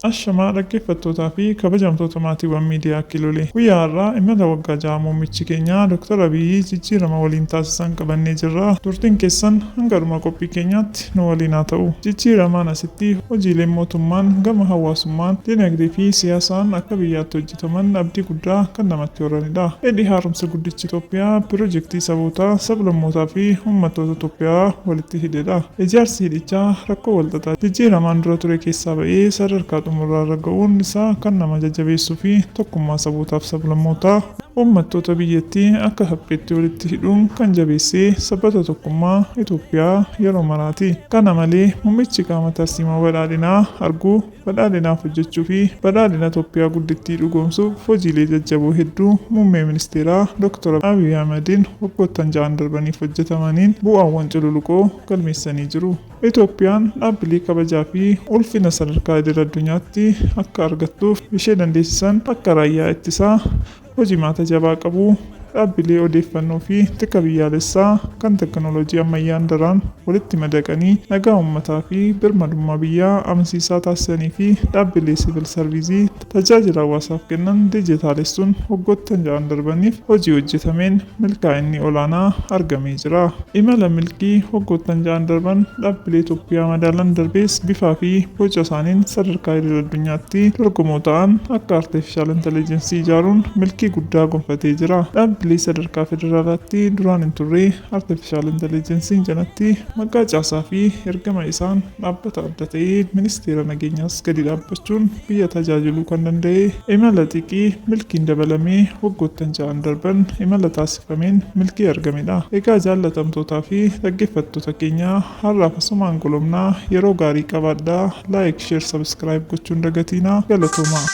Ashamaa dhaggeeffattootaa fi kabajamtoota maatiiwwan miidiyaa Kilolee. Guyyaa har'aa imala waggaa ja'a muummichi keenya Dr. Abiyyi jijjiirama waliin taasisan qabannee jirra. Turtiin keessan hanga dhuma qophii keenyaatti nu waliin haa ta'u. Jijjiiramaan asitti hojiileen mootummaan gama hawaasummaan, dinagdee fi siyaasaan akka biyyaatti hojjetaman abdii guddaa kan namatti horanidha. Fedhii haaromsa guddichi Itoophiyaa piroojeektii sabootaa, sablammootaa fi uummattoota Itoophiyaa walitti hidhedha. Ijaarsi hidhichaa rakkoo walxaxaa jijjiiramaan dura ture keessaa ba'ee sadarkaa xumuraarra ga'uun isaa kan nama jajjabeessuu fi tokkummaa sabootaaf sablammootaa uummattoota biyyattii akka hapheetti walitti hidhuun kan jabeessee sabbata tokkummaa Itoophiyaa yeroo maraati. Kana malee muummichi qaama tarsiimaa badhaadhinaa arguu, badhaadhinaaf hojjechuu fi badhaadhina Itoophiyaa guddittii dhugoomsuuf hojiilee jajjaboo hedduu muummee ministeeraa Dr. Abiyyi Ahmediin waggoottan ja'an darbaniif hojjetamaniin bu'aawwan cululuqoo galmeessanii jiru. Itoophiyaan dhaabbilee kabajaa fi ulfina sadarkaa idil addunyaatti akka argattuuf ishee dandeessisan akka raayyaa ittisaa, hojimaata jabaa qabu, dhaabbilee odeeffannoo fi tika biyyaalessaa kan teknooloojii ammayyaan daraan walitti madaqanii nagaa uummataa fi birmadummaa biyyaa amansiisaa taasisanii fi dhaabbilee siivil sarviizii tajaajila hawaasaaf kennan dijitaalessuun waggoottan ja'an darbaniif hojii hojjetameen milkaa'inni olaanaa argamee jira. Imala milkii waggoottan ja'an darban dhaabbilee Itoophiyaa madaalan darbees bifaa fi boca isaaniin sadarkaa idil addunyaatti dorgomoo ta'an akka artificial intelligence ijaaruun milkii guddaa gonfatee jira. Dhaabbilee sadarkaa federaalaatti duraan hin turre artificial intelligence'n jalatti maqaa caasaa fi ergama isaan dhaabbata adda ta'ee ministeera nageenyaas gadi dhaabbachuun biyya tajaajiluu kan danda'e imala xiqqii milkiin dabalamee waggoottan ja'an darban imala taasifameen milkii argamedha. Egaa jaallatamtootaa fi dhaggeeffattoota keenyaa har'aaf asumaan golomnaa yeroo gaarii qabaadhaa. Like, share, subscribe gochuun dagatiinaa galatoomaa.